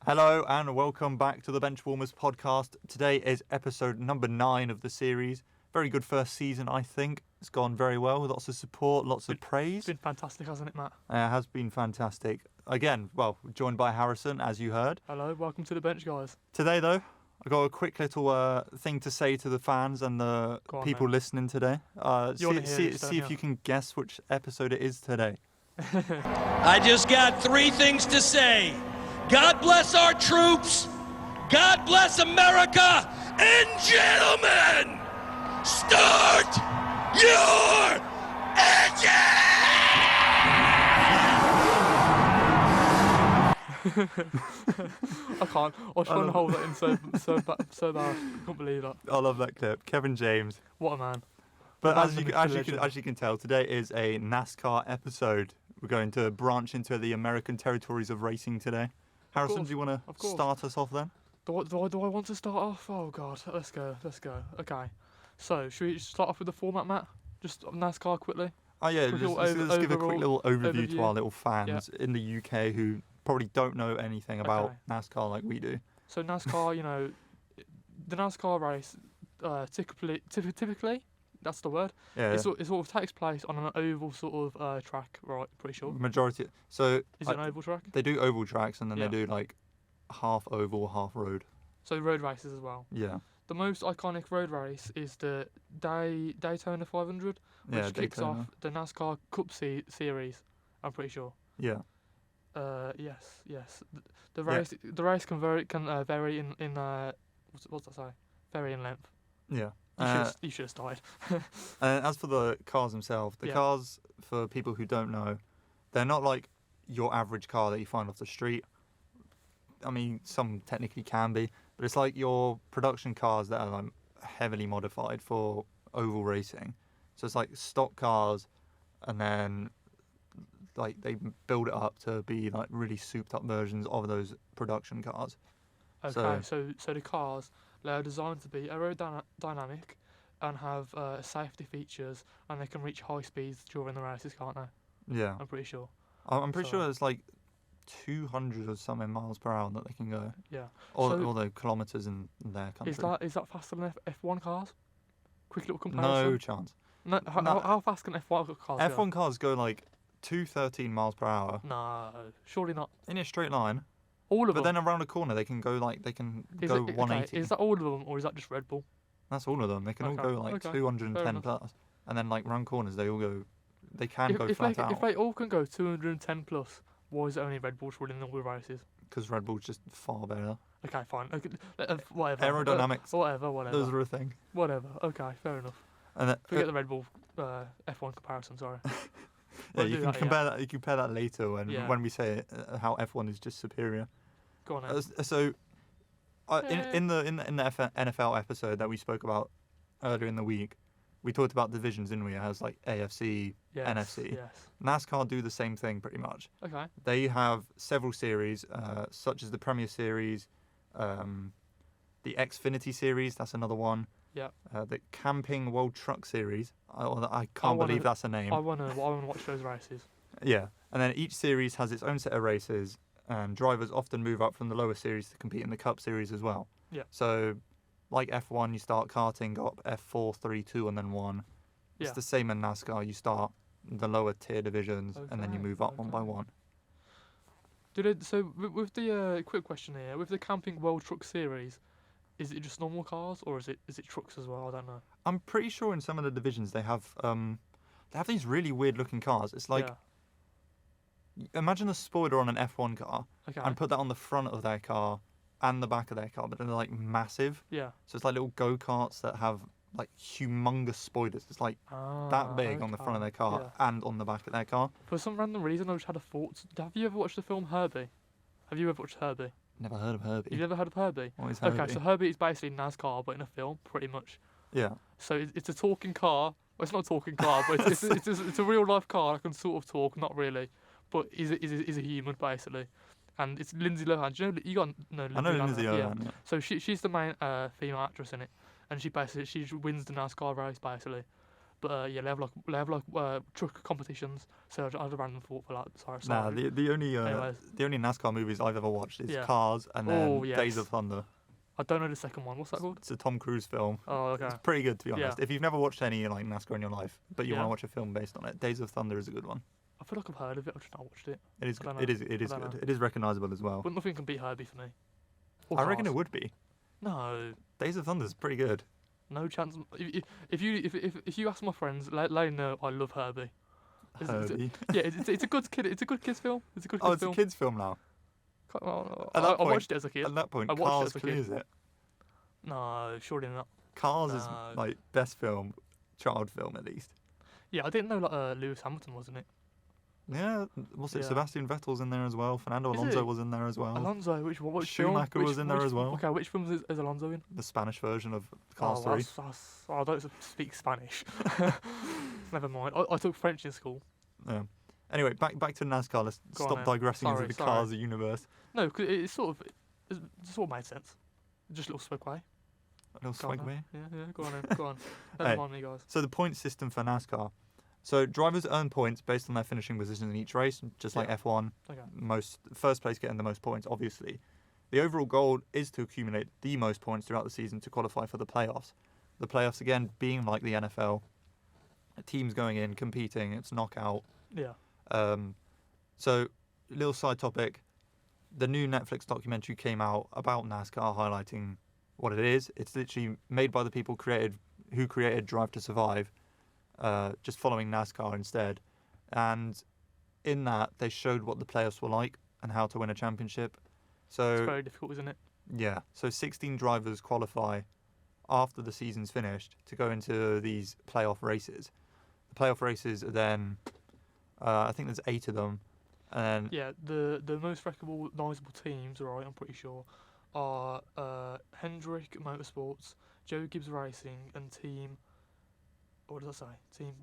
Hello and welcome back to the Benchwarmers podcast. Today is episode number 9 of the series. Very good first season, I think. It's gone very well, lots of support, lots of praise. It's been fantastic, hasn't it, Matt? It has been fantastic. Again, joined by Harrison, as you heard. Hello, welcome to the bench, guys. Today, though, I got a quick little thing to say to the fans and the people listening today. See if you can guess which episode it is today. I just got 3 things to say. God bless our troops, God bless America, and gentlemen, start your engine! I can't. I was trying to hold that in so bad. I can't believe that. I love that clip. Kevin James. What a man. But as you can tell, today is a NASCAR episode. We're going to branch into the American territories of racing today. Harrison, do you want to start us off then? Do I want to start off? Oh, God. Let's go. Okay. So, should we start off with the format, Matt? Just NASCAR quickly? Oh, yeah. Let's give a quick little overview to our little fans in the UK who probably don't know anything about NASCAR like we do. So, NASCAR, the NASCAR race, typically, that's the word. Yeah. It sort of takes place on an oval sort of track, right? Pretty sure. Majority. So is it an oval track? They do oval tracks and then they do like half oval, half road. So road races as well. Yeah. The most iconic road race is the Daytona 500, which kicks off the NASCAR Cup Series. I'm pretty sure. Yeah. Yes. The race can vary in what's that say? Vary in length. Yeah. You should have started. As for the cars themselves, the cars, for people who don't know, they're not like your average car that you find off the street. I mean, some technically can be, but it's like your production cars that are like heavily modified for oval racing. So it's like stock cars, and then like they build it up to be like really souped up versions of those production cars. Okay, so the cars, they're designed to be aerodynamic and have safety features, and they can reach high speeds during the races, can't they? Yeah. I'm pretty sure. I'm pretty sure it's like 200 or something miles per hour that they can go. Yeah. All the kilometres in their country. Is that faster than F1 cars? Quick little comparison. No chance. No. How fast can F1 cars go? F1 cars go like 213 miles per hour. No, surely not. In a straight line. All of them. But then around a corner they can go 180. Okay, is that all of them, or is that just Red Bull? That's all of them. They can all go like 210 plus, and then like round corners they all go. They can go flat out. If they all can go 210 plus, why is it only Red Bull's running all the races? Because Red Bull's just far better. Okay, fine. Okay, whatever. Aerodynamics. Whatever. Those are a thing. Whatever. Okay, fair enough. And forget the Red Bull F1 comparison. Sorry. Yeah, you can compare that. You can compare that later when we say how F1 is just superior. Go on. In the NFL episode that we spoke about earlier in the week, we talked about divisions, didn't we? It has like AFC, NFC. Yes. NASCAR do the same thing pretty much. Okay. They have several series, such as the Premier Series, the Xfinity Series. That's another one. Yeah. The Camping World Truck Series. I can't believe that's a name. I wanna watch those races. Yeah, and then each series has its own set of races, and drivers often move up from the lower series to compete in the Cup Series as well. Yeah. So, like F1, you start karting, go up F4, 3, 2, and then 1. It's the same in NASCAR. You start the lower tier divisions, and then you move up one by one. So with the quick question here, with the Camping World Truck Series, is it just normal cars, or is it trucks as well? I don't know. I'm pretty sure in some of the divisions they have these really weird looking cars. It's like imagine a spoiler on an F1 car and put that on the front of their car and the back of their car, but they're like massive. Yeah. So it's like little go-karts that have like humongous spoilers. It's like that big on the front of their car and on the back of their car. For some random reason, I just had a thought. Have you ever watched the film Herbie? Have you ever watched Herbie? Never heard of Herbie. You've never heard of Herbie? What is Herbie? Okay, so Herbie is basically NASCAR, but in a film, pretty much. Yeah. So it's a talking car. Well, it's not a talking car, but it's a real life car. I can sort of talk, not really, but is a human basically. And it's Lindsay Lohan. Do you know you got no? I know Lindsay Lohan. Yeah. So she's the main female actress in it, and she wins the NASCAR race basically. But yeah, they have like truck competitions. So I had a random thought for that. Sorry. Nah, the only Anyways. the only NASCAR movies I've ever watched is Yeah. Cars and then Oh, yes. Days of Thunder. I don't know the second one. What's that called? It's a Tom Cruise film. Oh, okay. It's pretty good, to be Yeah. honest. If you've never watched any like NASCAR in your life, but you want Yeah. to watch a film based on it, Days of Thunder is a good one. I feel like I've heard of it. I've just not watched it. It is I don't good. know. It is I don't good. know. It is recognisable as well. But nothing can beat Herbie for me. Or I reckon Cars. it would be. No, Days of Thunder is pretty good. no chance. If you ask my friends, let them know I love Herbie. Herbie. Yeah, it's a good kid. It's a good kids film. It's a good kids Oh, it's film. a kids' film now. I that point- watched it as a kid. At that point, I watched it Cars as a kid. clears it. No, surely not. Cars is No. like best film, child film at least. Yeah, I didn't know like Lewis Hamilton wasn't it. Yeah, what's it? Yeah. Sebastian Vettel's in there as well. Fernando Is Alonso he? was in there as well. Alonso, which Schumacher film? was in there which, as well. Okay, which films is Alonso in? The Spanish version of Cars Oh, 3. I don't speak Spanish. Never mind. I took French in school. Yeah. Anyway, back to NASCAR. Let's Go on stop then. digressing Sorry, into the sorry. Cars universe. No, because it sort of made sense. Just a little segue. A little Go on swag then. way. Yeah, go on then. Go on. Never Hey. mind me, guys. So the point system for NASCAR. So drivers earn points based on their finishing position in each race, just like Yeah. F1. Okay. First place getting the most points, obviously. The overall goal is to accumulate the most points throughout the season to qualify for the playoffs. The playoffs, again, being like the NFL, teams going in, competing, it's knockout. Yeah. So, little side topic, the new Netflix documentary came out about NASCAR, highlighting what it is. It's literally made by the people who created Drive to Survive, just following NASCAR instead. And in that, they showed what the playoffs were like and how to win a championship. It's So, very difficult, isn't it? yeah, so 16 drivers qualify after the season's finished to go into these playoff races. The playoff races are then, I think there's 8 of them. And Yeah, the most recognisable teams, right, I'm pretty sure, are Hendrick Motorsports, Joe Gibbs Racing, and Team... What did I say? Team...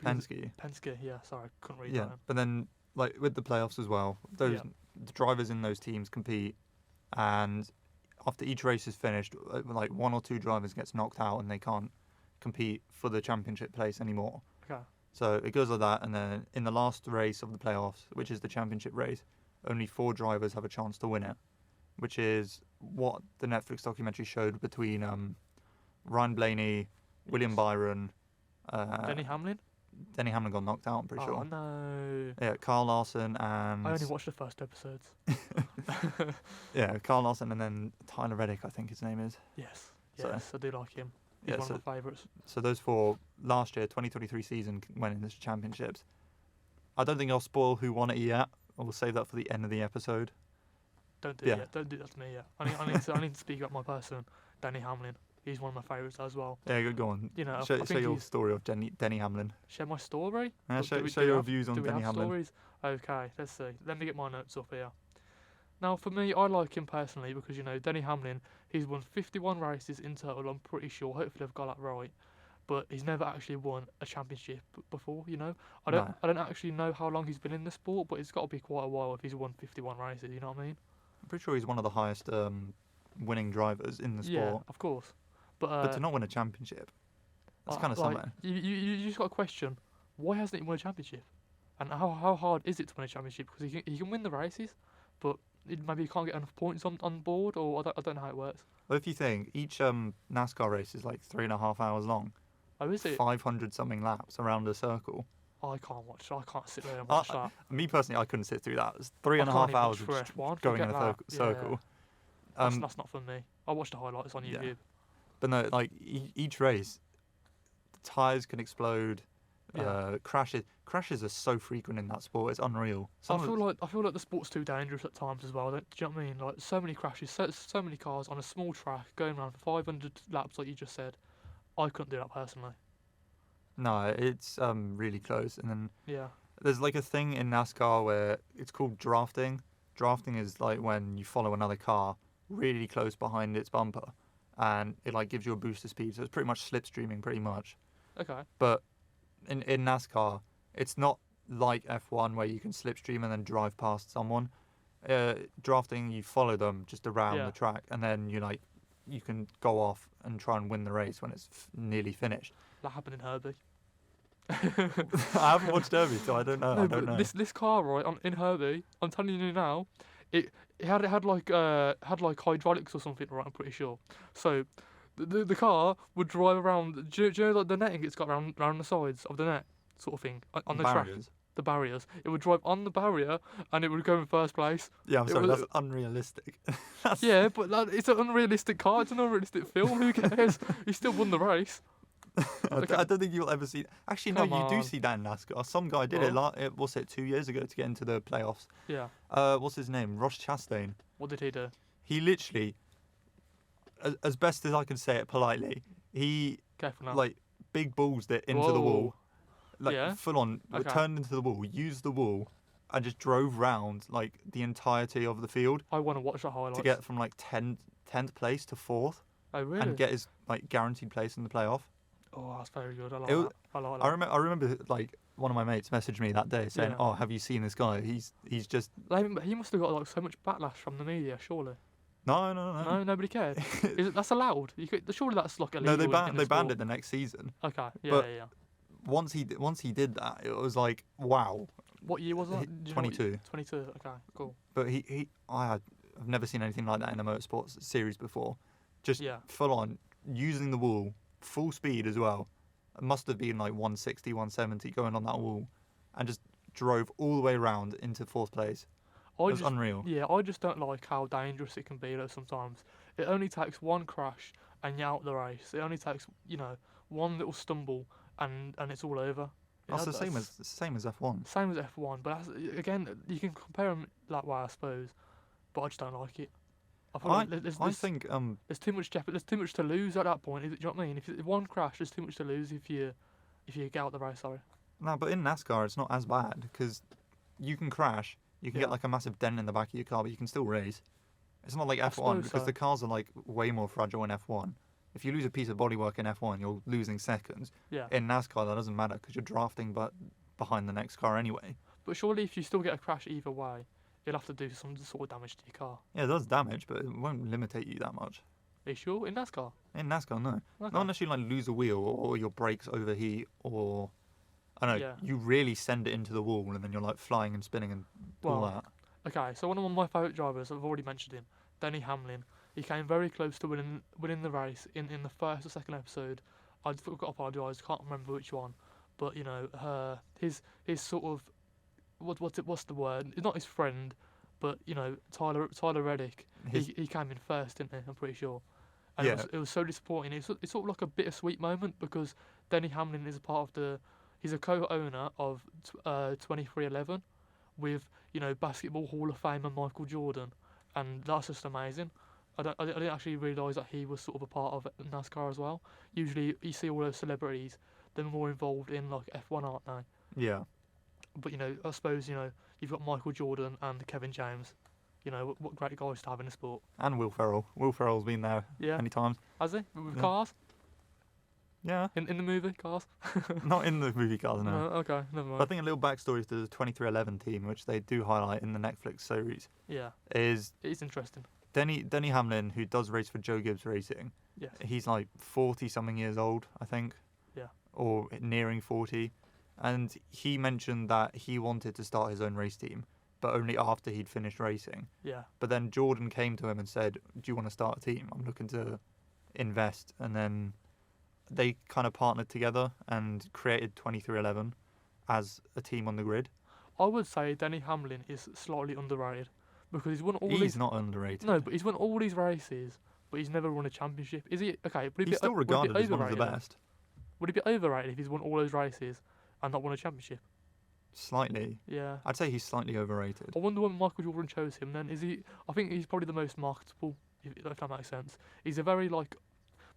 Penske. Penske, yeah, sorry, I couldn't read Yeah, that. but then like with the playoffs as well, the drivers in those teams compete, and after each race is finished, like 1 or 2 drivers gets knocked out and they can't compete for the championship place anymore. Okay. So it goes like that, and then in the last race of the playoffs, which is the championship race, only 4 drivers have a chance to win it, which is what the Netflix documentary showed between Ryan Blaney, William Byron, Denny Hamlin? Denny Hamlin got knocked out, I'm pretty Oh, sure. no. Yeah, Carl Larson and I only watched the first episodes. yeah, Carl Larson and then Tyler Reddick, I think his name is. Yes, So- yes, I do like him. He's Yeah, one so- of my favourites. So those 4 last year, 2023 season, went into championships. I don't think I'll spoil who won it yet. I'll save that for the end of the episode. Don't do Yeah. it yet. Don't do that to me yet. I need to speak about my person, Denny Hamlin. He's one of my favourites as well. Yeah, go on. You know, I Show think your he's- story of Denny Hamlin. Share my story? Yeah, Or show do your have- views on do we Denny have Hamlin. stories? Okay, let's see. Let me get my notes up here. Now, for me, I like him personally because, you know, Denny Hamlin, he's won 51 races in total, I'm pretty sure. Hopefully I've got that right. But he's never actually won a championship before, you know? I don't actually know how long he's been in the sport, but it's got to be quite a while if he's won 51 races, you know what I mean? I'm pretty sure he's one of the highest winning drivers in the Yeah, sport. of course. But But to not win a championship, that's kind of like, something. You just got to question, why hasn't he won a championship? And how hard is it to win a championship? Because he can win the races, but maybe he can't get enough points on board, or I don't know how it works. Well, if you think each NASCAR race is like 3.5 hours long, Oh, is it? 500 something laps around a circle. I can't sit there and watch that. Me personally, I couldn't sit through that. It's I can't 3.5 even hours watch of for just F1, going in forget a that. circle. That's not for me. I watch the highlights on Yeah. YouTube. But no, like each race, the tires can explode. Yeah. Crashes are so frequent in that sport. It's unreal. I feel like the sport's too dangerous at times as well. Do you know what I mean? Like so many crashes, so many cars on a small track going around 500 laps, like you just said. I couldn't do that personally. No, it's really close. And then Yeah. there's like a thing in NASCAR where it's called drafting. Drafting is like when you follow another car really close behind its bumper, and it like gives you a boost of speed. So it's pretty much slipstreaming, pretty much. Okay. But in NASCAR, it's not like F1 where you can slipstream and then drive past someone. Drafting, you follow them just around Yeah. the track, and then you can go off and try and win the race when it's nearly finished. That happened in Herbie. I haven't watched Herbie, so I don't know. No, I don't but know. this car, right, in Herbie, I'm telling you now, it had like hydraulics or something, right? I'm pretty sure. So the car would drive around. Do you know like the netting it's got around the sides of the net, sort of thing, on the track, Barriers. the barriers. It would drive on the barrier and it would go in first place. Yeah, I'm It sorry, was- that's unrealistic. That's- Yeah, but it's an unrealistic car. It's an unrealistic film. Who cares? He still won the race. I don't think you'll ever see. Actually, no, Come you do on. see that in NASCAR. Some guy did it. What's it? 2 years ago to get into the playoffs. Yeah. What's his name? Ross Chastain. What did he do? He literally, as best as I can say it politely, he Careful now. like big balls it into the wall, like Yeah. full on, Okay. turned into the wall, used the wall, and just drove round like the entirety of the field I want to watch the highlights. to get from like 10th place to 4th Oh really? and get his like guaranteed place in the playoff. Oh, that's very good. I like It was- that. I like that. I remember like one of my mates messaged me that day saying, Yeah. "Oh, have you seen this guy? He's just He must have got like so much backlash from the media, surely. no." No, nobody cared. That's allowed? Surely that's like illegal. No, they in banned the they banned sport. it the next season. Okay, yeah, but- yeah. Once he did that, it was like wow. What year was that? He- Do you know what 22. 22. Okay, cool. But I've never seen anything like that in a motorsports series before. Just Yeah. full on using the wall, full speed as well. It must have been like 160, 170 going on that wall, and just drove all the way around into 4th place. It was unreal. Yeah, I just don't like how dangerous it can be though sometimes. It only takes one crash and you're out the race. It only takes, one little stumble and it's all over. That's the same as F1. Same as F1, but again, you can compare them that way, I suppose. But I just don't like it. I feel like I think there's too much there's too much to lose at that point. Do you know what I mean? If one crash, there's too much to lose if you get out the race. Sorry. no, but in NASCAR it's not as bad because you can crash, you can Yeah. get like a massive dent in the back of your car, but you can still race. It's not like F1 suppose because so. the cars are like way more fragile in F1. If you lose a piece of bodywork in F1, you're losing seconds. Yeah. In NASCAR, that doesn't matter because you're drafting but behind the next car anyway. But surely, if you still get a crash either way, you'll have to do some sort of damage to your car. Yeah, it does damage, but it won't limitate you that much. Are you sure? In NASCAR? In NASCAR, no. Okay. Not unless you like lose a wheel or your brakes overheat or I don't know. Yeah. You really send it into the wall and then you're like flying and spinning and all Well, that. Okay, so one of my favourite drivers, I've already mentioned him, Denny Hamlin. He came very close to winning the race in the first or second episode. I've got to apologise, can't remember which one. But his sort of what's the word? It's not his friend, but Tyler Reddick. He came in first, didn't he? I'm pretty sure. And Yeah. it was so disappointing. It's sort of like a bittersweet moment because Denny Hamlin is a part of he's a co-owner of 2311 with Basketball Hall of Famer Michael Jordan, and that's just amazing. I didn't actually realise that he was sort of a part of NASCAR as well. Usually you see all those celebrities, they're more involved in like F1, aren't they? Yeah. But I suppose you've got Michael Jordan and Kevin James. What great guys to have in the sport. And Will Ferrell. Will Ferrell's been there Yeah. many times. Has he? With Yeah. cars? Yeah. In the movie, cars? Not in the movie cars, no. No, okay, never mind. But I think a little backstory to the 2311 team, which they do highlight in the Netflix series, Yeah, is it is interesting. Denny Hamlin, who does race for Joe Gibbs Racing. Yes. He's like 40-something years old, I think. Yeah. Or nearing 40. And he mentioned that he wanted to start his own race team, but only after he'd finished racing. Yeah. But then Jordan came to him and said, "Do you want to start a team? I'm looking to invest." And then they kind of partnered together and created 2311 as a team on the grid. I would say Denny Hamlin is slightly underrated because he's won all He's these. not underrated. No, but he's won all these races, but he's never won a championship. Is he? Okay, would he He's be, still would he be regarded as one of the overrated then? best. Would he be overrated if he's won all those races and not won a championship? Slightly. Yeah. I'd say he's slightly overrated. I wonder when Michael Jordan chose him. Then is he? I think he's probably the most marketable, if that makes sense. He's a very like,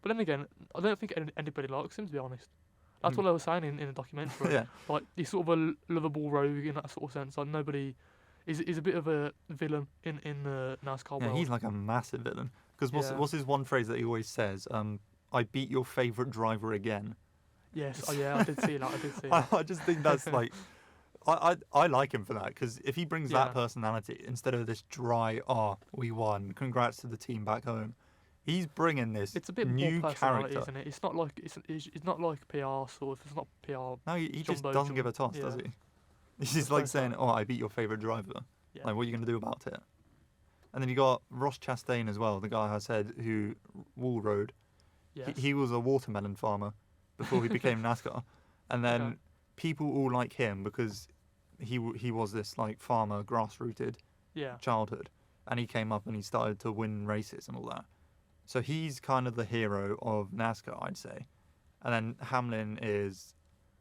but then again, I don't think anybody likes him, to be honest. That's Mm. what I was saying in the documentary. Yeah. Like he's sort of a lovable rogue in that sort of sense. Like nobody, he's a bit of a villain in the NASCAR Yeah, world. he's like a massive villain. Because Yeah. what's his one phrase that he always says? I beat your favourite driver again. Yes, oh yeah, I did see that. I did see that. I just think that's like, I like him for that because if he brings Yeah. that personality instead of this dry, we won, congrats to the team back home, He's bringing this It's a bit new more personality, character. isn't it? It's not like it's not like PR sort of. It's not PR. No, he just Jumbo doesn't give a toss, yeah. does he? He's just suppose like saying, so. "Oh, I beat your favorite driver. Yeah. Like, what are you gonna do about it?" And then you got Ross Chastain as well, the guy I said who Wall rode. Yes. He was a watermelon farmer before he became NASCAR, and then Okay. people all like him because he was this like farmer, grassrooted Yeah. childhood, and he came up and he started to win races and all that. So he's kind of the hero of NASCAR, I'd say. And then Hamlin is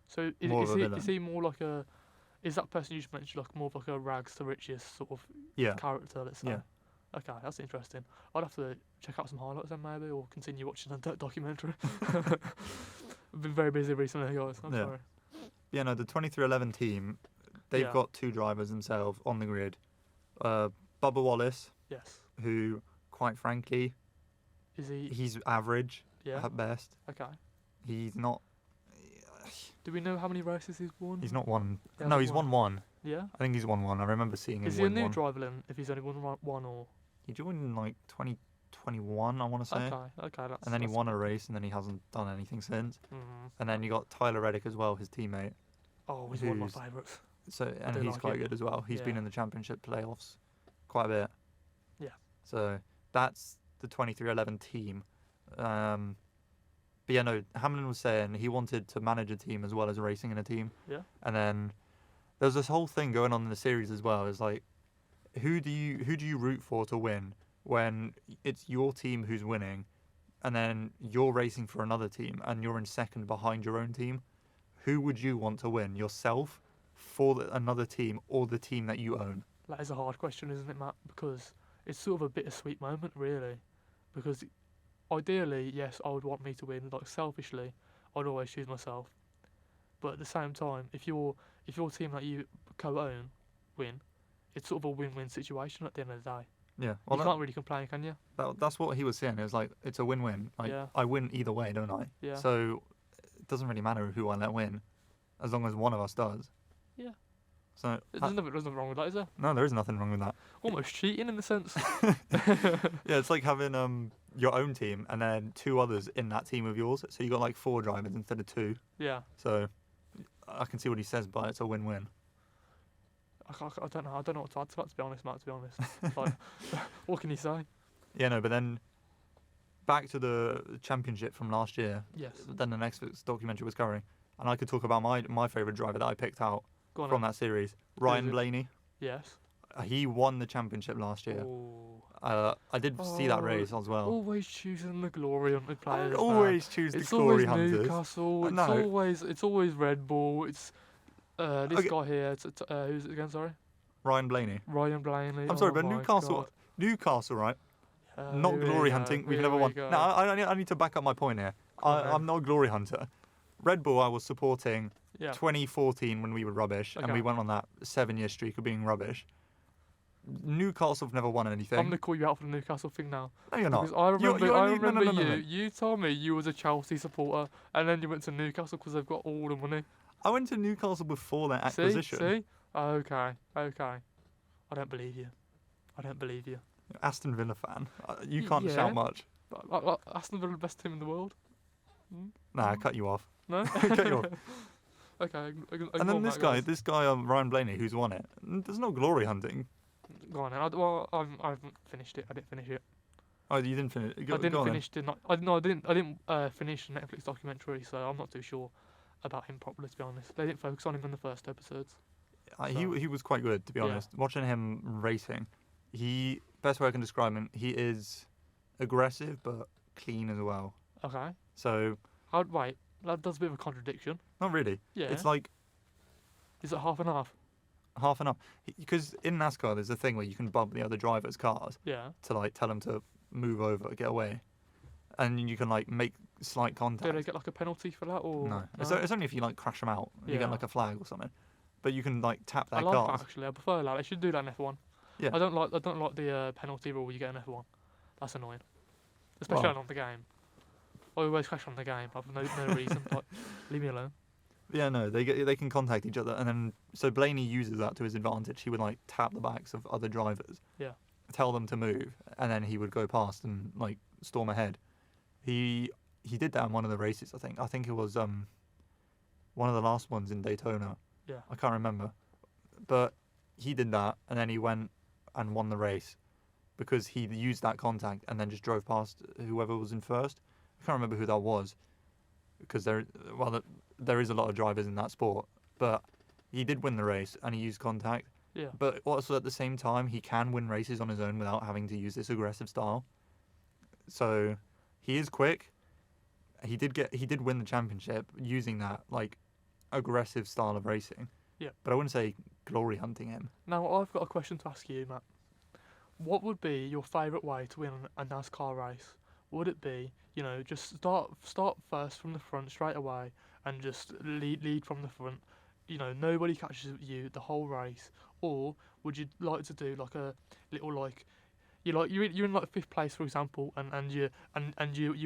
So more of a villain. is he more like a? Is that person you just mentioned like more of like a rags to riches sort of yeah, character? Let's say. yeah. Okay, that's interesting. I'd have to check out some highlights then maybe, or continue watching the documentary. I've been very busy recently, guys. I'm Yeah. sorry. Yeah, no, the 2311 team, they've Yeah. got 2 drivers themselves on the grid. Bubba Wallace, Yes. who, quite frankly, Is he? he's average Yeah. at best. Okay. He's not. Do we know how many races he's won? He's not won. He No, hasn't he's won one. Yeah. I think he's won one. I remember seeing him Is he a win new one. driver then? If he's only won one, or He joined in like 2021, I want to say. okay, that's. And then he that's won a race, and then he hasn't done anything since. Mhm. And then you got Tyler Reddick as well, his teammate. Oh, he's one of my who's- favourites. So and do he's like quite him. good as well. He's been Yeah. in the championship playoffs quite a bit. Yeah. So that's the 2311 team. But yeah, no, Hamlin was saying he wanted to manage a team as well as racing in a team. Yeah. And then there's this whole thing going on in the series as well. It's like, who do you root for to win when it's your team who's winning, and then you're racing for another team and you're in second behind your own team? Who would you want to win, yourself, for another team, or the team that you own? That is a hard question, isn't it, Matt? Because it's sort of a bittersweet moment, really. Because ideally, yes, I would want me to win. Like selfishly, I'd always choose myself. But at the same time, if your team that you co-own win, it's sort of a win-win situation at the end of the day. Yeah, well, You can't really complain, can you? that's what he was saying. It was like, it's a win-win. Like, Yeah. I win either way, don't I? Yeah. So it doesn't really matter who I let win, as long as one of us does. Yeah. So There's nothing wrong with that, is there? no, there is nothing wrong with that. Almost cheating in the sense. Yeah, it's like having your own team and then 2 others in that team of yours. So you got like 4 drivers instead of 2. Yeah. So I can see what he says, but it's a win-win. I don't know. I don't know what to add to that, to be honest, Matt. To be honest, like, what can you say? Yeah, no, but then back to the championship from last year. Yes. Then the next documentary was covering, and I could talk about my favourite driver that I picked out Go on. from then. that series, Ryan it? Blaney. Yes. He won the championship last year. Oh. I did see that Oh, race as well. Always choosing the glory hunted I players. would man. always choose the It's glory always hunters. Newcastle. It's No. always Red Bull. It's this Okay. guy here. Who's it again? Sorry, Ryan Blaney. Ryan Blaney. I'm sorry, oh but my Newcastle, right? Not here we glory go, hunting. We've here never we won. go. No, I need to back up my point here. Go on then. I'm not a glory hunter. Red Bull, I was supporting Yeah. 2014 when we were rubbish, and we Okay. went on that 7-year streak of being rubbish. Newcastle have never won anything. I'm gonna call you out for the Newcastle thing now. No, you're not. Because I remember, you're I only- no, no, remember no, no, you. no. You told me you was a Chelsea supporter, and then you went to Newcastle because they've got all the money. I went to Newcastle before their acquisition. See? Okay. I don't believe you. Aston Villa fan. You Y- can't yeah. shout much. But Aston Villa the best team in the world. Nah, I cut you off. No. Cut you off. Okay. And then this guy, Ryan Blaney, who's won it. There's no glory hunting. Go on then. I haven't finished it. I didn't finish it. Oh, you didn't finish. I didn't finish I didn't finish the Netflix documentary, so I'm not too sure about him properly. To be honest, they didn't focus on him in the first episodes. He was quite good, to be Yeah. honest. Watching him racing, best way I can describe him, he is aggressive but clean as well. Okay. So Wait. That's a bit of a contradiction. not really. Yeah. It's like Is it half and half? half and half. Because in NASCAR, there's a thing where you can bump the other drivers' cars Yeah. to like tell them to move over, get away, and you can like make slight Do contact. they get like a penalty for that, or No, it's only if you like crash them out. You Yeah. get like a flag or something. But you can like tap I their like cars. that actually. I prefer that. They should do that in F1. Yeah. I don't like the penalty rule you get in F1. That's annoying, especially Well- on the game. I always crash on the game. I've no reason. Like, leave me alone. Yeah, no, they can contact each other, and then so Blaney uses that to his advantage. He would like tap the backs of other drivers. Yeah. tell them to move, and then he would go past and like storm ahead. He did that in one of the races. I think it was one of the last ones in Daytona. Yeah. I can't remember, but he did that, and then he went and won the race because he used that contact and then just drove past whoever was in first. I can't remember who that was because there is a lot of drivers in that sport, but he did win the race and he used contact. Yeah. But also at the same time, he can win races on his own without having to use this aggressive style. So he is quick. He did win the championship using that like aggressive style of racing. Yeah. But I wouldn't say glory hunting him. Now I've got a question to ask you, Matt. What would be your favourite way to win a NASCAR race? Would it be, just start first from the front straight away and just lead from the front? Nobody catches you the whole race, or would you like to do like a little like you're in like 5th place, for example, and you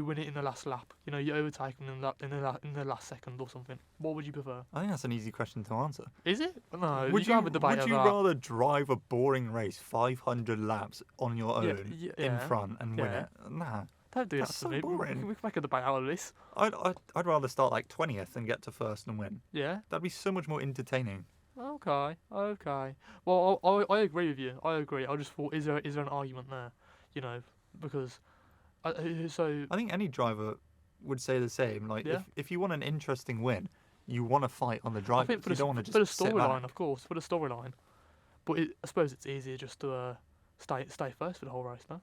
win it in the last lap. You overtake them in the last second or something. What would you prefer? I think that's an easy question to answer. Is it? No. Would you have a debate would you over that. rather drive a boring race 500 laps on your own in yeah, front and win yeah. it? Nah. Don't do That's that so to me. boring. We can make a debate out of this. I'd rather start like 20th and get to first and win. Yeah. That'd be so much more entertaining. Okay. Well, I agree with you. I agree. I just thought, is there an argument there? Because I think any driver would say the same. Like, Yeah. if you want an interesting win, you want to fight on the drivers. I think You don't want to for the just sit storyline, back. of course, for the storyline. But I suppose it's easier just to stay first for the whole race, no?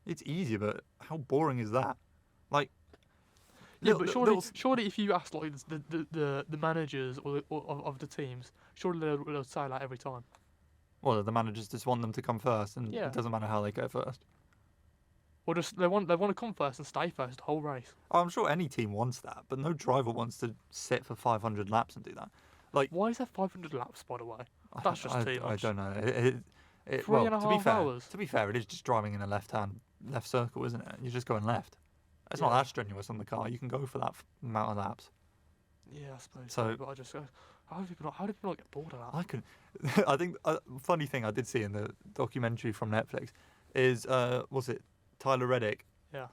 It's easier, but how boring is that? Like, Yeah, little- but little- surely if you ask like the managers or of the teams, surely they'll say that every time. well, the managers just want them to come first, and Yeah. it doesn't matter how they go first. Or just they want to come first and stay first the whole race. Oh, I'm sure any team wants that, but no driver wants to sit for 500 laps and do that. Like, Why is there 500 laps, by the way? That's just too I much. don't know. Three and a to be half fair, hours. to be fair, it is just driving in a left circle, isn't it? You're just going left. It's not Yeah. that strenuous on the car. You can go for that amount of laps. Yeah, I suppose. So- But I just how do people not get bored of that? I can. I think funny thing I did see in the documentary from Netflix is what's it? Tyler Reddick. Yeah.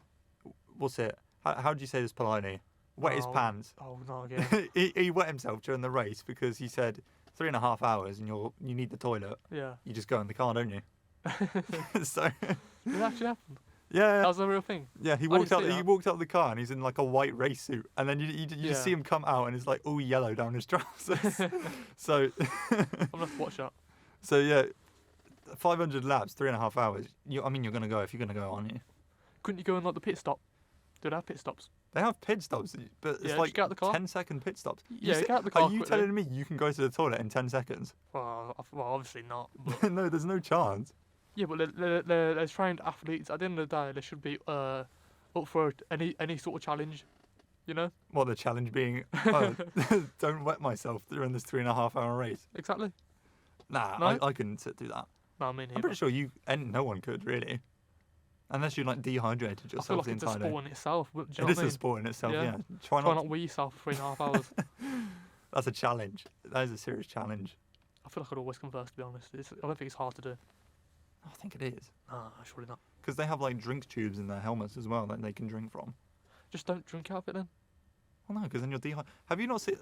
What's it? How do you say this politely? Wet his Oh, pants. Oh no, again. he wet himself during the race because he said 3.5 hours and you need the toilet. Yeah. You just go in the car, don't you? So It actually happened. yeah, That was a real thing. yeah. He I walked didn't out. see He that. walked out of the car and he's in like a white race suit, and then you Yeah. just see him come out and it's like all yellow down his trousers. So I'm gonna have to watch that. so yeah, 500 laps, 3.5 hours. You're gonna go if you're gonna go, aren't you? Couldn't you go in like the pit stop? Do they have pit stops? They have pit stops, but it's Yeah, like just get out the car. 10-second pit stops. Yeah, get out the car Are you quickly. telling me you can go to the toilet in 10 seconds? Well, obviously not. But No, there's no chance. yeah, but they're trained athletes. At the end of the day, they should be up for any sort of challenge. Well, the challenge being, don't wet myself during this 3.5 hour race. Exactly. Nah, No? I couldn't sit through that. No, I mean, I'm pretty sure no one could really, unless you like dehydrated I feel yourself like the it's a entire day. sport in itself. Do you know It what is I a mean? sport in itself. Yeah. Yeah. Try Try not. not wee yourself for 3.5 hours. That's a challenge. That is a serious challenge. I feel like I'd always come first, to be honest. I don't think it's hard to do. I think it is Nah, surely not. because they have like drink tubes in their helmets as well that they can drink from. Just don't drink out of it then. Well, no, because then you're dehydrated. Have you not seen?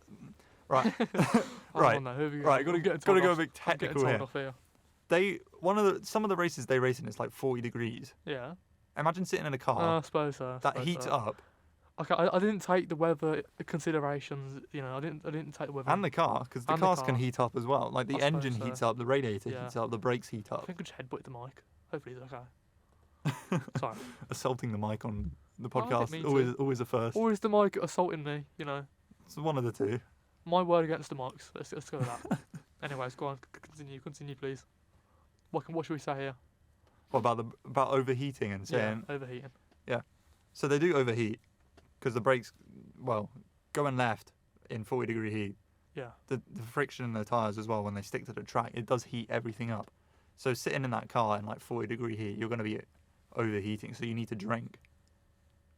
Right. I Right. don't know. Here we go. Right, gotta I'm getting go told a off. bit I'm getting technical told here. off here. Some of the races they race in it's like 40 degrees. Yeah. Imagine sitting in a car I suppose so. that heats up Okay, I didn't take the weather considerations. I didn't take the weather. and the car because the And the cars can car. heat up as well. Like the I suppose engine so. heats up, the radiator Yeah. heats up, the brakes heat I up. think I just headbutted the mic. Hopefully it's okay. Sorry. Assaulting the mic on the I didn't mean podcast to. always a first. Or is the mic assaulting me? It's one of the two. My word against the mics. Let's go with that. Anyways, go on. Continue, please. What should we say here? What about overheating and saying? Yeah, overheating. So they do overheat because the brakes, going left in 40-degree heat. Yeah. The friction in the tires as well when they stick to the track, it does heat everything up. So sitting in that car in like 40-degree heat, you're going to be overheating. So you need to drink.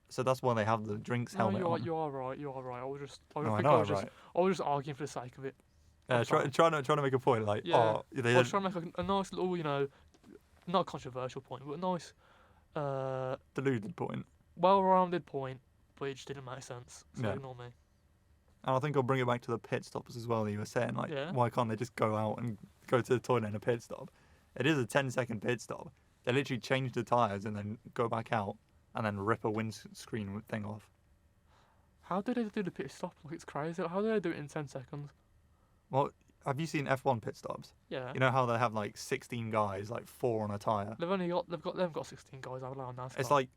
So that's why they have the drinks No, helmet on. you are right. I was right. just arguing for the sake of it. Trying to make a point like, Yeah. they I was trying to make a nice little, not a controversial point, but a nice, Deluded point. well-rounded point, but it just didn't make sense. So Yeah. ignore me. And I think I'll bring it back to the pit stops as well that you were saying. Like, Yeah. why can't they just go out and go to the toilet in a pit stop? It is a 10-second pit stop. They literally change the tyres and then go back out and then rip a windscreen thing off. How do they do the pit stop? Like, it's crazy. How do they do it in 10 seconds? Well, have you seen F1 pit stops? Yeah. You know how they have like 16 guys, like 4 on a tyre? They've got 16 guys out on NASCAR. It's like,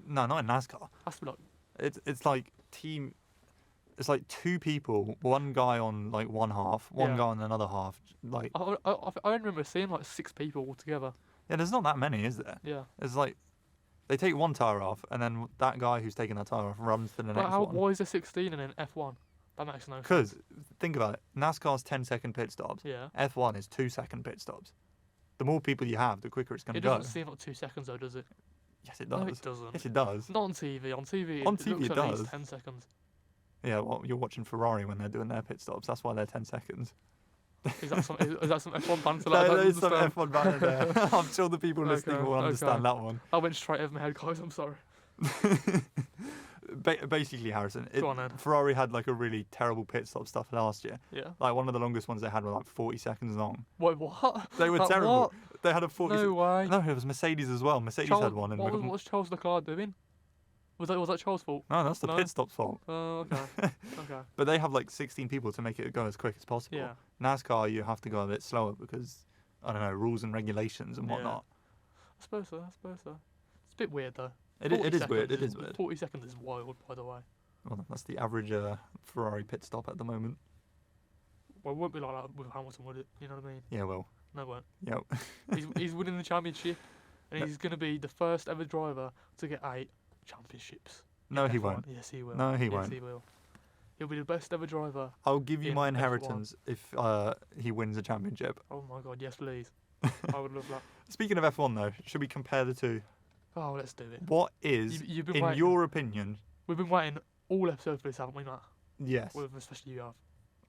no, not in NASCAR. Has to be like, It's like team. It's like 2 people, one guy on like one half, one Yeah. guy on another half. Like, I remember seeing like 6 people all together. yeah, there's not that many, is there? Yeah. It's like they take one tyre off, and then that guy who's taking that tyre off runs to the But next one. why is there 16 and then F1? That makes no sense. Because think about it, NASCAR's 10-second pit stops. Yeah. F1 is 2-second pit stops. The more people you have, the quicker it's going to It go. doesn't seem like 2 seconds though, does it? Yes, it does. No, it doesn't. Yes, it does. Not on TV. On TV, On it TV looks it at least does. 10 seconds. Yeah, well, you're watching Ferrari when they're doing their pit stops. That's why they're 10 seconds. Is that some F1 banter? There is some understand? F1 banner there. I'm sure the people listening Okay, will understand okay. that one. I went straight over my head, guys. I'm sorry. Basically, Harrison, Go on then. Ferrari had like a really terrible pit stop stuff last year. Yeah. Like one of the longest ones they had were like 40 seconds long. Wait, what? They were Like terrible. what? They had a 40. No way. No, it was Mercedes as well. Mercedes had one. And what was Charles Leclerc doing? Was that Charles' fault? no, that's the No? pit stop's fault. Oh, okay. Okay. But they have like 16 people to make it go as quick as possible. Yeah. NASCAR, you have to go a bit slower because, I don't know, rules and regulations and Yeah. whatnot. I suppose so. It's a bit weird though. It 40 is weird. seconds It is weird. 40 seconds is wild, by the way. Well, that's the average Ferrari pit stop at the moment. Well, it won't be like that with Hamilton, would it? You know what I mean? Yeah, well, No, it won't. yeah. He's winning the championship, and No. he's going to be the first ever driver to get 8 championships. No, in he F1. won't. Yes, he will. No, he yes, won't. he will. He'll be the best ever driver. I'll give you in my F1. inheritance if he wins a championship. Oh my God, yes, please. I would love that. Speaking of F1, though, should we compare the two? Oh, let's do it. What is, You've been in waiting. your opinion, We've been waiting all episodes for this, haven't we, Matt? yes, Well, especially you have.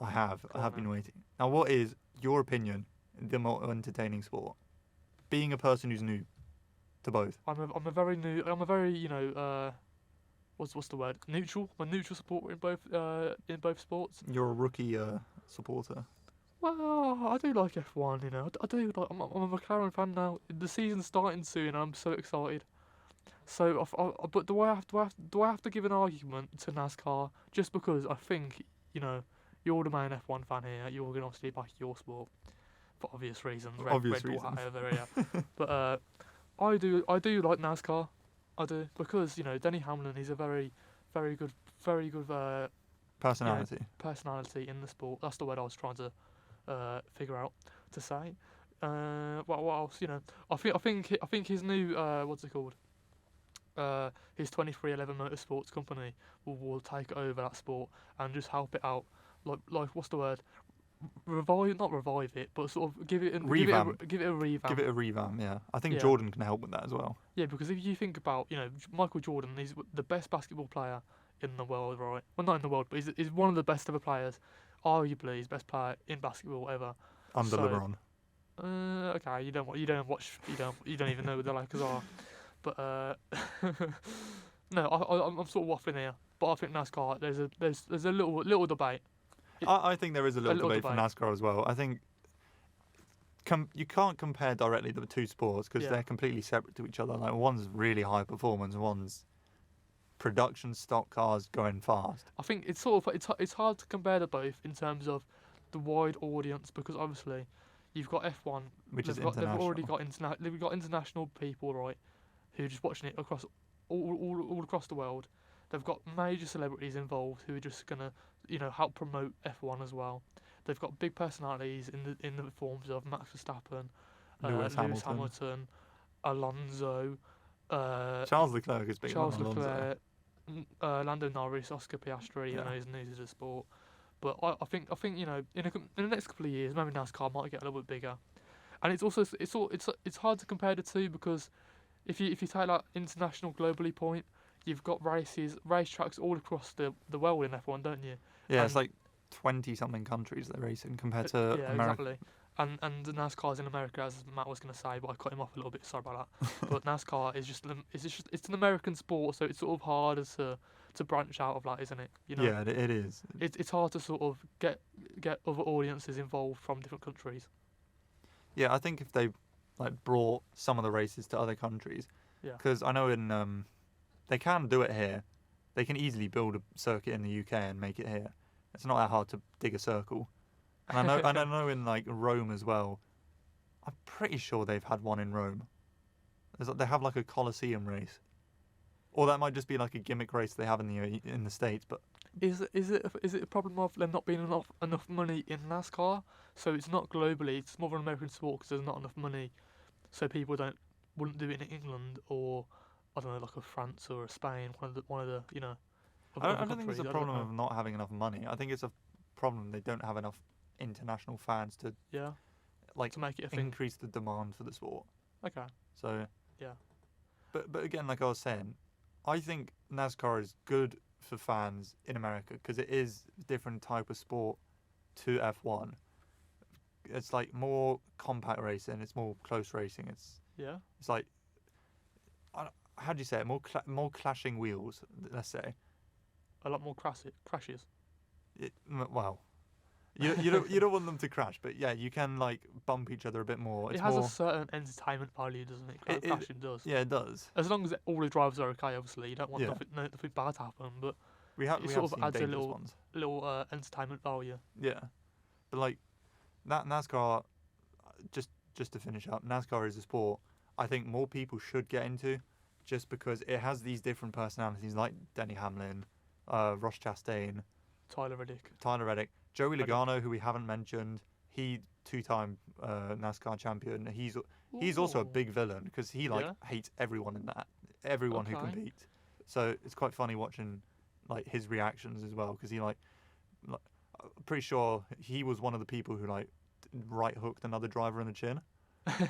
I have. Go I on have been then. waiting. Now, what is your opinion, the more entertaining sport? Being a person who's new to both. I'm a very what's the word? Neutral. I'm a neutral supporter in both sports. You're a rookie supporter. Well, I do like F1. You know, I do like. I'm a McLaren fan now. The season's starting soon, and I'm so excited. So, but do I have to give an argument to NASCAR just because I think you're the main F1 fan here. You're going to obviously back your sport for obvious reasons. Obvious Red Bull, reasons. whatever, yeah. But I do like NASCAR. I do because Denny Hamlin is a very good Personality. personality in the sport. That's the word I was trying to figure out to say. What else? I think his new what's it called? His 2311 Motorsports company will take over that sport and just help it out. Like what's the word? Not revive it, but sort of give it a revamp. Give it a revamp, yeah. I think Yeah. Jordan can help with that as well. Yeah, because if you think about Michael Jordan, he's the best basketball player in the world, right? Well, not in the world, but he's one of the best ever players. Arguably, his best player in basketball ever. Under So- LeBron. Okay, you don't even know who the Lakers are, but no, I'm sort of waffling here. But I think NASCAR, there's a little debate. I think there is a little little debate for debate. NASCAR as well. I think you can't compare directly the two sports because Yeah. they're completely separate to each other. Like one's really high performance, one's production stock cars going fast. I think it's it's hard to compare the both in terms of the wide audience because obviously you've got F1, Which is they've already international. they've got international people, right, who are just watching it across all across the world. They've got major celebrities involved who are just gonna help promote F1 as well. They've got big personalities in the forms of Max Verstappen, Lewis Lewis Hamilton. Hamilton, Alonso, Charles Leclerc is big. Charles on Alonso. Leclerc, Lando Norris, Oscar Piastri. Yeah. He's new to the sport, but I think in the next couple of years, maybe NASCAR might get a little bit bigger, and it's hard to compare the two because if you take like international globally point, you've got racetracks all across the world in F1, don't you? Yeah, it's And- like 20 something countries they're racing compared to yeah, America. exactly. And the NASCAR's in America, as Matt was going to say, but I cut him off a little bit. Sorry about that. But NASCAR is it's an American sport, so it's sort of harder to branch out of that, isn't it? You know. Yeah, it is. It's hard to sort of get other audiences involved from different countries. Yeah, I think if they like brought some of the races to other countries, Yeah. because I know in they can do it here. They can easily build a circuit in the UK and make it here. It's not that hard to dig a circle. And I know in like Rome as well. I'm pretty sure they've had one in Rome. They have like a Colosseum race, or that might just be like a gimmick race they have in the States. But Is it a problem of there not being enough money in NASCAR? So it's not globally. It's more of an American sport because there's not enough money, so people wouldn't do it in England or I don't know, like a France or a Spain, one of the you know. I don't think it's a problem of not having enough money. I think it's a problem they don't have enough international fans to to make it a thing. increase the demand for the sport. Okay. So yeah. But again, like I was saying, I think NASCAR is good for fans in America because it is a different type of sport to F1. It's like more compact racing. It's more close racing. It's like how do you say it? More clashing wheels. Let's say a lot more crashes. Well, you don't want them to crash, but yeah, you can like bump each other a bit more. It has a certain entertainment value, doesn't it? Crashing does. Yeah, it does. As long as all the drivers are okay, obviously, you don't want nothing bad to happen. But it sort of adds a little entertainment value. Yeah, but like that NASCAR, just to finish up, NASCAR is a sport I think more people should get into, just because it has these different personalities like Denny Hamlin, Ross Chastain, Tyler Reddick. Joey Logano, who we haven't mentioned. He two-time NASCAR champion. He's also a big villain because he hates everyone in that, everyone who competes. So it's quite funny watching like his reactions as well because he I'm pretty sure he was one of the people who right hooked another driver in the chin.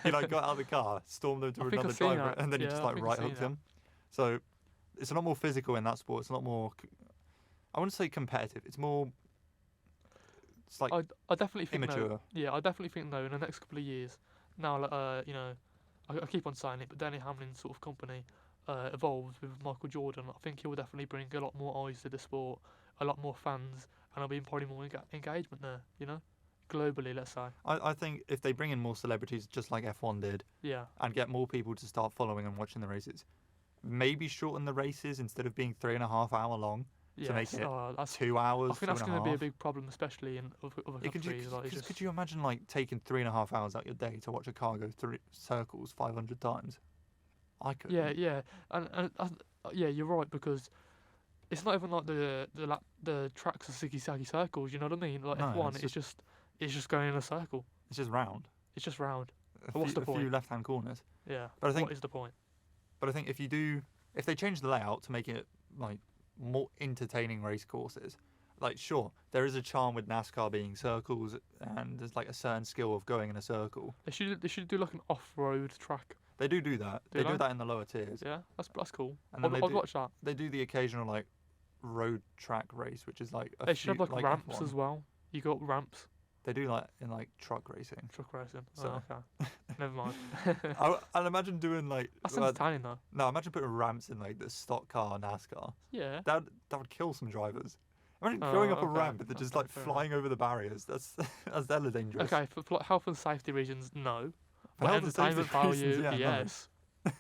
He got out of the car, stormed over to another driver, and then he just right hooked him. So it's a lot more physical in that sport. It's a lot more. I wouldn't say competitive. It's more. It's like I definitely think immature. I definitely think in the next couple of years. Now, I keep on saying it, but Denny Hamlin's sort of company evolves with Michael Jordan. I think he will definitely bring a lot more eyes to the sport, a lot more fans, and there'll be probably more engagement there. You know, globally, let's say. I think if they bring in more celebrities, just like F1 did, and get more people to start following and watching the races, maybe shorten the races instead of being 3.5 hour long. To make it 2 hours. I think that's going to be a big problem, especially in other countries. Could you imagine taking 3.5 hours out your day to watch a car go through circles 500 times? I could. Yeah, and you're right, because it's not even like the tracks are ziggy-zaggy circles. You know what I mean? Like no, F1, it's just going in a circle. It's just round. It's just round. What's the point? A few left-hand corners. Yeah. But I think, what is the point? But I think if they change the layout to make it more entertaining race courses, sure, there is a charm with NASCAR being circles, and there's a certain skill of going in a circle. They should do an off-road track. They do that. They do that in the lower tiers. Yeah, that's cool. And I'd watch that. They do the occasional road track race, which is they should have ramps F1. as well. You got ramps. They do in truck racing. Truck racing. So. Oh, okay. Never mind. I'd imagine doing That's entertaining though. No, imagine putting ramps in the stock car NASCAR. Yeah. That would kill some drivers. Imagine going up a ramp and they're just flying over the barriers. That's hella dangerous. Okay, for health and safety reasons, no. For but entertainment value, yes. No.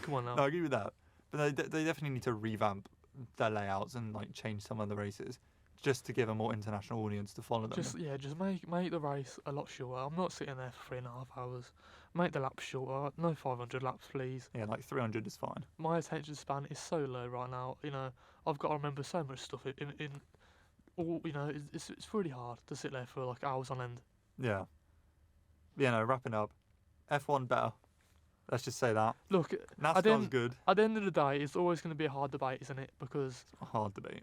Come on now. No, I agree with that. But they definitely need to revamp their layouts and change some of the races, just to give a more international audience to follow them. Just make the race a lot shorter. I'm not sitting there for 3.5 hours. Make the laps shorter. No 500 laps, please. Yeah, 300 is fine. My attention span is so low right now. I've got to remember so much stuff in all. It's really hard to sit there for hours on end. Yeah. Wrapping up. F1 better. Let's just say that. Look, NASCAR's good. At the end of the day, it's always going to be a hard debate, isn't it? Because it's a hard debate.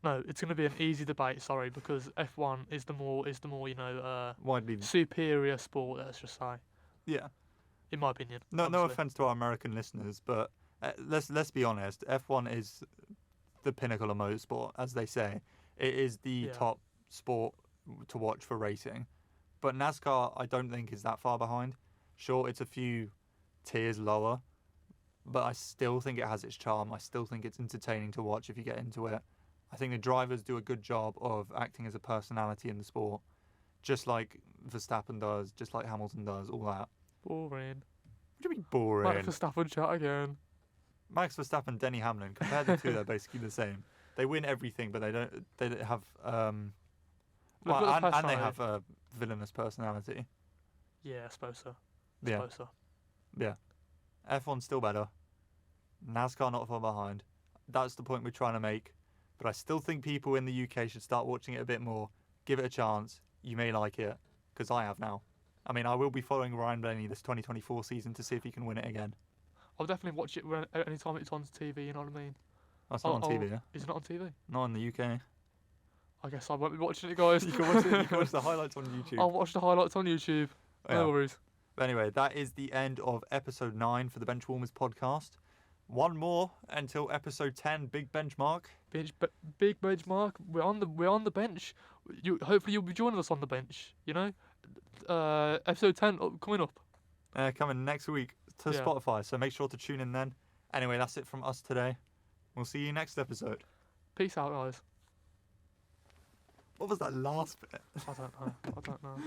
No, it's going to be an easy debate. Sorry, because F1 is the more widely superior sport. Let's just say. Yeah. In my opinion. No offense to our American listeners, but let's be honest. F1 is the pinnacle of motorsport, as they say. It is the top sport to watch for racing. But NASCAR, I don't think is that far behind. Sure, it's a few tiers lower, but I still think it has its charm. I still think it's entertaining to watch if you get into it. I think the drivers do a good job of acting as a personality in the sport, just like Verstappen does, just like Hamilton does, all that. Boring. What do you mean boring? Max Verstappen chat again. Max Verstappen and Denny Hamlin, compare the two, they're basically the same. They win everything, but they don't have and they have a villainous personality. Yeah, I suppose so. Yeah. Yeah. F1's still better. NASCAR not far behind. That's the point we're trying to make. But I still think people in the UK should start watching it a bit more. Give it a chance. You may like it, because I have now. I mean, I will be following Ryan Blaney this 2024 season to see if he can win it again. I'll definitely watch it any time it's on TV, you know what I mean? That's not on TV, yeah? Is it not on TV? Not in the UK. I guess I won't be watching it, guys. You can watch it. You can watch the highlights on YouTube. I'll watch the highlights on YouTube. No worries. But anyway, that is the end of episode 9 for the Benchwarmers podcast. One more until episode 10, big benchmark. Big benchmark. We're on the bench. Hopefully you'll be joining us on the bench. You know, episode 10 coming up. Coming next week to Spotify. So make sure to tune in then. Anyway, that's it from us today. We'll see you next episode. Peace out, guys. What was that last bit? I don't know.